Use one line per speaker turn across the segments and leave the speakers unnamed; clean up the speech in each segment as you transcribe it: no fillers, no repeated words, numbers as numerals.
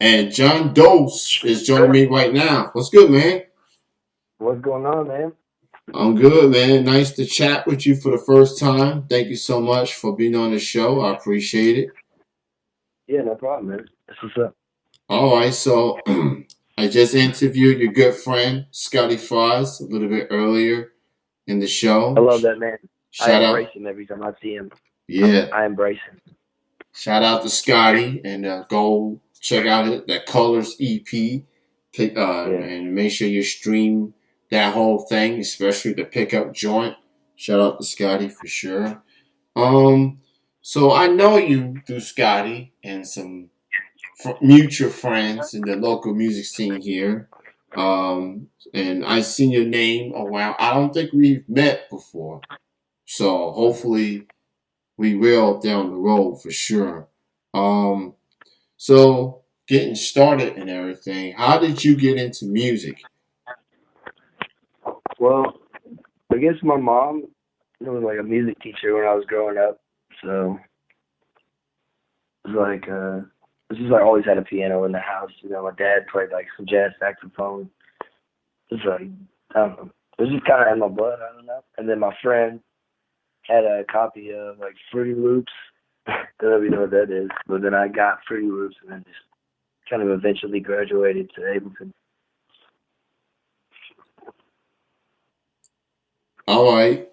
And Jon Dose is joining me right now. What's good, man?
What's going on, man?
I'm good, man. Nice to chat with you for the first time. Thank you so much for being on the show. I appreciate it.
Yeah, no problem, man. That's what's up.
All right, so I just interviewed your good friend Scotty Fries a little bit earlier in the
I
show.
love that man. I
Shout
embrace
out,
him every time I see him.
yeah,
I embrace him.
shout out to Scotty and go check out that Colors EP.
Yeah.
And make sure you stream that whole thing, especially the pickup joint. Shout out to Scotty for sure. Um, so I know you through Scotty and some mutual friends in the local music scene here. And I seen your name around. I don't think we've met before, so hopefully we will down the road for sure. Um, so getting started and everything. How did you get into music?
Well, I guess my mom was like a music teacher when I was growing up. So it was like she just like always had a piano in the house. My dad played like some jazz saxophone. It's like I don't know. It was just kind of in my blood. I don't know. And then my friend had a copy of like Fruity Loops. Don't know if you know what that is, but then I got Fruity Loops and then just kind of eventually graduated to Ableton.
All right.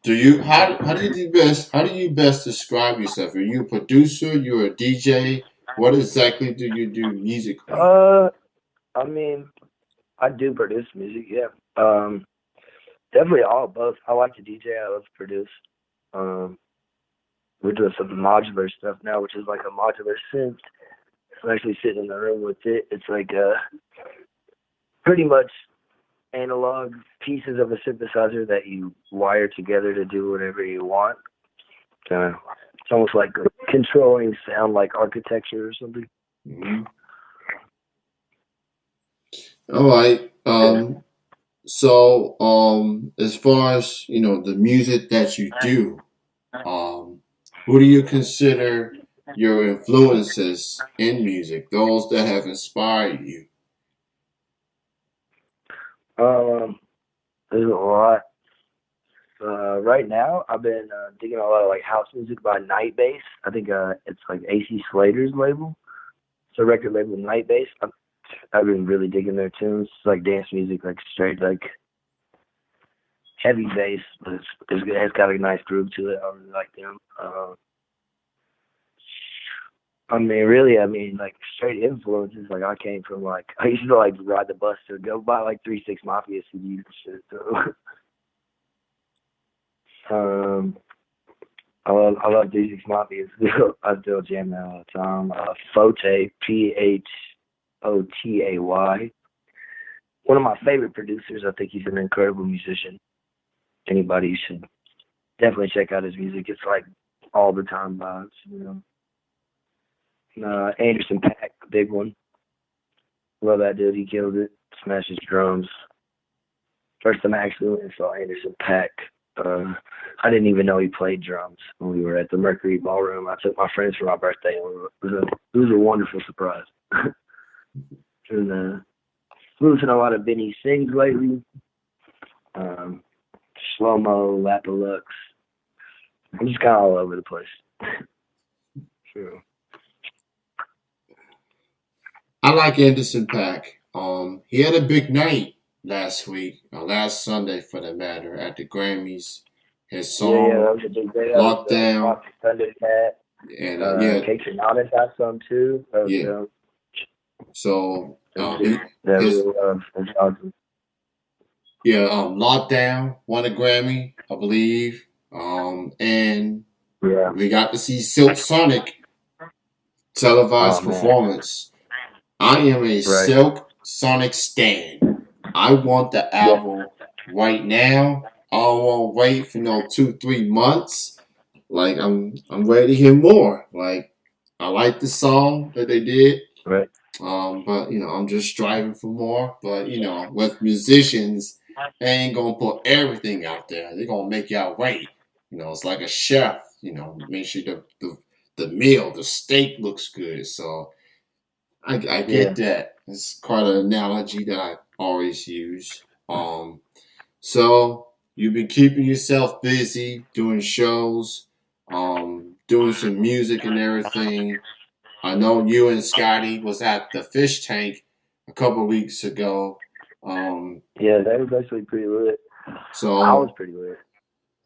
Do you how do you best describe yourself? Are you a producer? You're a DJ? What exactly do you do musically?
Uh, I mean, I do produce music, yeah. Definitely all both. I like to DJ. I love to produce. Um, we're doing some modular stuff now, which is like a modular synth. I'm actually sitting in the room with it. It's like pretty much analog pieces of a synthesizer that you wire together to do whatever you want. It's almost like controlling sound like architecture or something.
Mhm. All right.
Yeah.
As far as the music that you do, um, who do you consider your influences in music? Those that have inspired you?
Um, there's a lot. Right now, I've been digging a lot of like house music by Night Bass. I think it's like AC Slater's label. It's a record label, Night Bass. I've been really digging their tunes. It's like dance music, like straight like heavy bass, but it's got a nice groove to it. I really like them. Like straight influences. Like I came from like I used to like ride the bus to go buy like 3 6 Mafia CDs and shit. So um, I love 3 6 Mafia. I still jam that all the time. Fote, Photay. One of my favorite producers. I think he's an incredible musician. Anybody should definitely check out his music. It's like all the time vibes. Anderson Paak, big one. Love that dude. He killed it. Smashed his drums. First time I actually went and saw Anderson Paak. I didn't even know he played drums when we were at the Mercury Ballroom. I took my friends for my birthday, and it was a wonderful surprise. and listening to a lot of Benny Sings lately. Um, Slow Mo, Lapalux. I'm just kind of all over the place. Sure.
I like Anderson Paak. He had a big night last week, or last Sunday for the matter, at the Grammys. His
Yeah,
song
that was a big day. That was
"Lockdown"
Foxy Thundercat.
and yeah,
Kate Renata's got some too. That was,
yeah. So
that
his
really was awesome.
yeah, "Lockdown" won a Grammy, I believe. And
Yeah.
we got to see Silk Sonic
Oh
televised
man.
performance. I am a
Right.
Silk Sonic stan. I want the
Yeah.
album right now. I don't want to wait for 2, 3 months. Like I'm ready to hear more. Like I like the song that they did.
Right.
But I'm just striving for more. But with musicians, they ain't gonna put everything out there. They're gonna make y'all wait. It's like a chef. Make sure the meal, the steak looks good. So I
Yeah.
get that. It's quite an analogy that I always use. So you've been keeping yourself busy doing shows, doing some music and everything. I know you and Scotty was at the fish tank a couple weeks ago. Um,
Yeah, that was actually pretty lit. I was
so
pretty lit.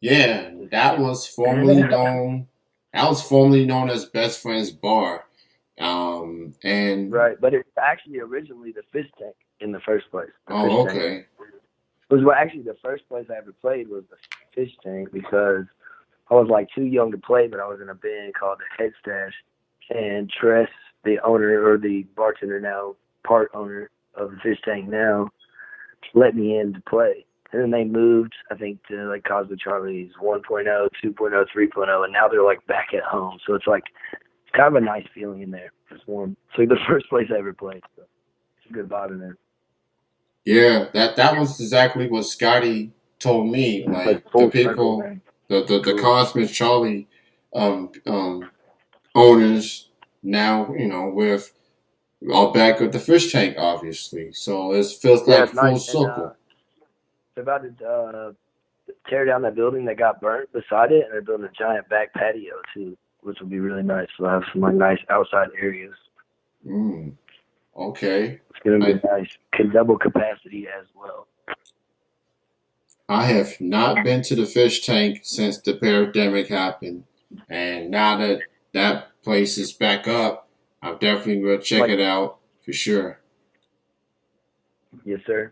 yeah,
Just
that was formerly known. That was formerly known as Best Friends Bar. And
right, but it's actually originally the fish tank in the first place. The fish
oh,
tank
okay.
was well, actually the first place I ever played was the fish tank because I was like too young to play, but I was in a band called the Head Stash, and Tress, the owner or the bartender now, part owner of the fish tank now, let me in to play. And then they moved, I think, to like Cosmo Charlie's 1.0, 2.0, 3.0, and now they're like back at home. So it's like it's kind of a nice feeling in there. It's warm. It's like the first place I ever played. So it's a good vibe in there.
Yeah, that was exactly what Scotty told me.
It's
Like
like
the
full circle,
people,
man.
the
Cool.
Cosmic Charlie um, um, owners now, with all back with the fish tank, obviously. So it feels
Yeah,
like
it's nice.
full
And
circle.
they're about to tear down that building that got burnt beside it, and they're building a giant back patio too, which will be really nice. We'll have some like nice outside areas.
Mm, okay.
It's gonna be
I
nice. Can double capacity as well.
I have not been to the fish tank since the pandemic happened, and now that that place is back up, I'm definitely gonna check
Like,
it out for sure.
yes, sir.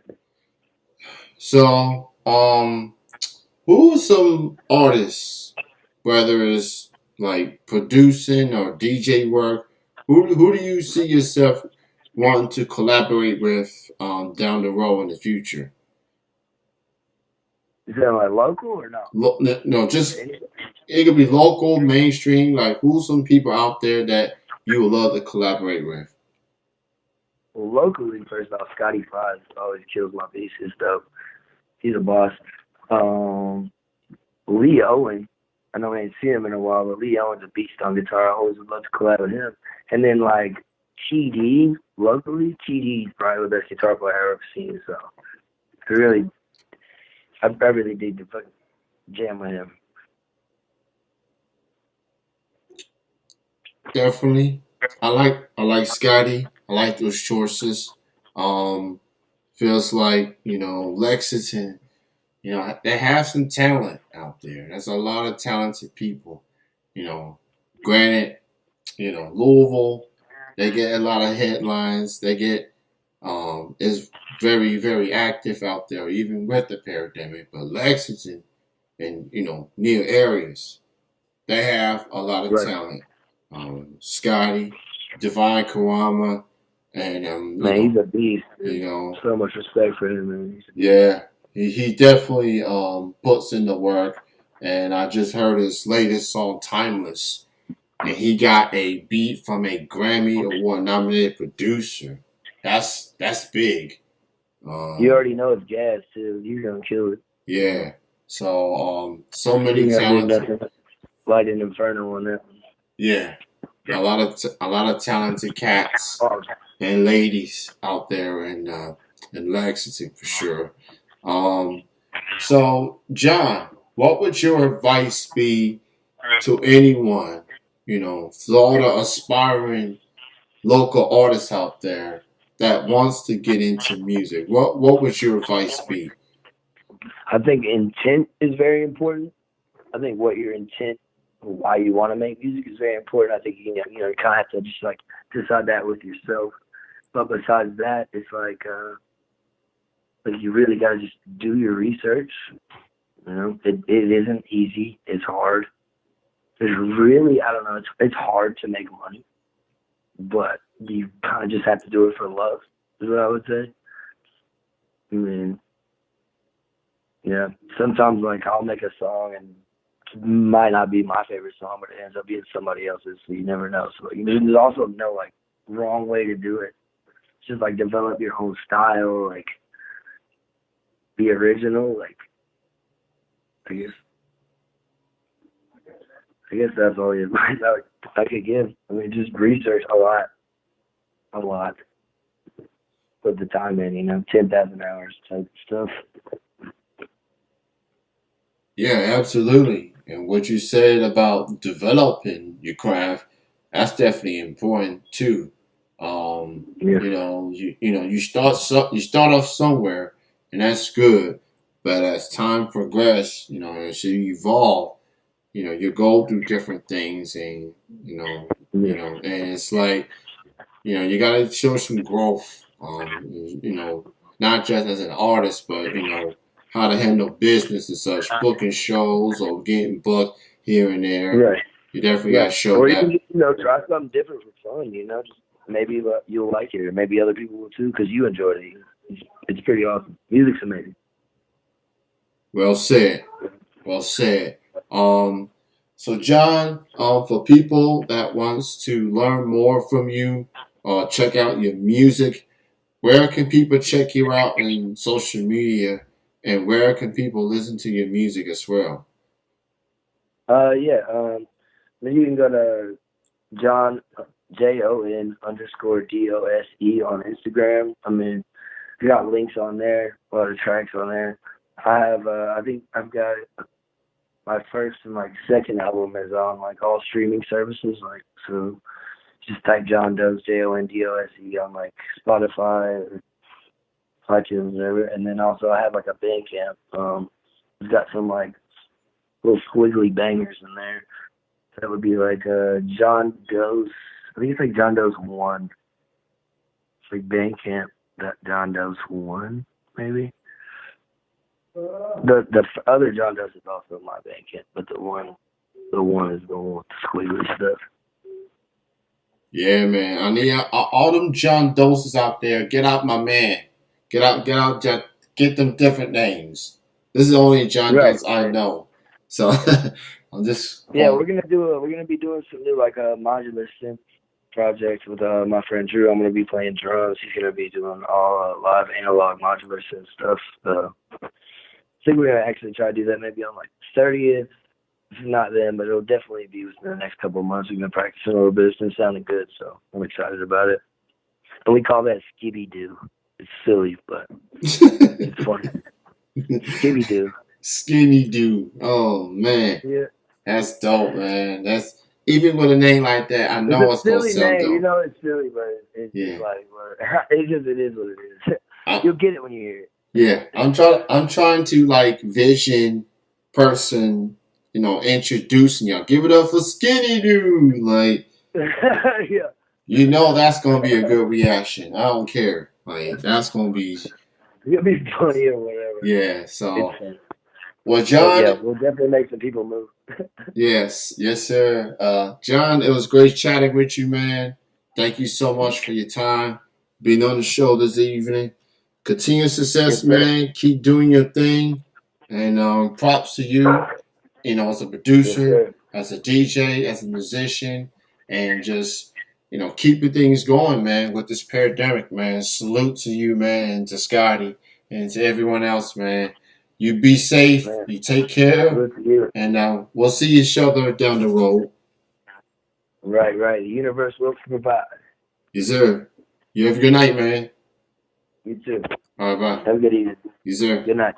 So, who are some artists, whether it's like producing or DJ work, who do you see yourself wanting to collaborate with down the road in the future?
Is that like local or no?
No, just it could be local, mainstream. Like, who's some people out there that you would love to collaborate with?
Well, locally, first off, Scotty Five always kills my beats. He's dope. He's a boss. Um, Lee Owen. I know I ain't seen him in a while, but Lee Owen's a beast on guitar. I always would love to collab with him. And then like TD locally, TD is probably the best guitar player I've ever seen. So I really dig to fucking jam with him.
Definitely, I like Scotty. I like those choices. Um, Feels like Lexington. They have some talent out there. There's a lot of talented people. You know, Granted, Louisville, they get a lot of headlines. They get is very, very active out there, even with the pandemic. But Lexington and near areas, they have a lot of
Right.
talent. Scotty, Divine Karama, and
Man, he's a beast,
you
dude.
know,
So much respect for him, man. He's a beast.
yeah, he definitely puts in the work. And I just heard his latest song, Timeless, and he got a beat from a Grammy Award nominated producer. That's big.
You
Um,
already know it's gas too. You're gonna kill it.
yeah. So so
You
many
ain't gotta do
talented.
nothing. Light an inferno on that.
Yeah, a lot of talented cats
Oh,
and ladies out there in Lexington for sure. Um, so John, what would your advice be to anyone, Florida aspiring local artists out there that wants to get into music? What would your advice be?
I think intent is very important. I think what your intent, why you want to make music is very important. I think you kind of have to just like decide that with yourself. But besides that, it's like you really got to just do your research. It isn't easy. It's hard. There's really, I don't know. It's hard to make money, but you kind of just have to do it for love. Is what I would say. I mean, yeah. Sometimes like I'll make a song and it might not be my favorite song, but it ends up being somebody else's. So you never know. So there's also no like wrong way to do it. It's just like develop your own style, like be original. Like I guess I guess that's all the advice I could give. I mean, just research a lot. Put the time in, 10,000 hours type stuff.
Yeah, absolutely. And what you said about developing your craft, that's definitely important too.
Yeah,
You start off somewhere, and that's good. But as time progresses, as you evolve, you go through different things, and
yeah,
and it's like you got to show some growth. Not just as an artist, but how to handle business and such, booking shows or getting booked here and there.
right,
You definitely got to
right.
show
Or even
that.
just, try something different for fun. Just maybe you'll like it, or maybe other people will too, because you enjoyed it. It's pretty awesome. Music's amazing.
Well said. Well said. Um, so John, for people that wants to learn more from you or check out your music, where can people check you out in social media, and where can people listen to your music as well?
Yeah. Then you can go to Jon JON_DOSE on Instagram. I mean, I got links on there, a lot of tracks on there. I have, I think I've got my first and second album is on all streaming services. So just type Jon Dose JONDOSE on Spotify or iTunes or whatever. And then also I have a Bandcamp. It's got some little squiggly bangers in there. That would be Jon Dose. I think it's Jon Dose 1. It's Bandcamp. That Jon Dose 1, maybe. The other Jon Dose is also my Bandcamp, but the one is the one with the squiggly stuff.
Yeah, man. I need all them John Doses out there. Get out, my man. Get out. Get them different names. This is the only John
Right.
Dose I know. So I'm just
Yeah, we're gonna be doing some new modular synth projects with my friend Drew. I'm gonna be playing drums. He's gonna be doing all live analog modular synth stuff. I think we're gonna actually try to do that maybe on 30th. If not then, but it'll definitely be within the next couple of months. We've been practicing a little bit. It's been sounding good, so I'm excited about it. And we call that Skibby Doo. It's silly, but it's funny. Skibby Doo.
Skinny dude. Oh man,
Yeah.
that's dope, man. That's even with a name like that, I
It's
know
a
it's gonna
silly
sound
name,
dope.
it's silly, but it's just
Yeah.
it is what it is.
I,
You'll get it when you hear it.
yeah. I'm trying to vision person, introducing y'all. Give it up for Skinny Dude.
Yeah.
That's gonna be a good reaction. I don't care. That's gonna be
It'll be funny or whatever.
yeah.
It's
So
fun.
well,
But yeah,
John.
we'll definitely make some people move.
Yes, sir. John, it was great chatting with you, man. Thank you so much for your time, being on the show this evening. Continued
Yes,
success,
sir.
man. Keep doing your thing, and props to you. As a
Yes,
producer,
sir.
as a DJ, as a musician, and just keeping things going, man. With this pandemic, man. Salute to you, man, and to Scotty, and to everyone else, man. You be safe.
Man,
You take care.
good to you.
And we'll see each other down the road.
Right, right. The universe will provide.
Yes, sir. You have a good night, man.
You too.
All right, bye.
Have a good evening.
Yes, sir.
Good night.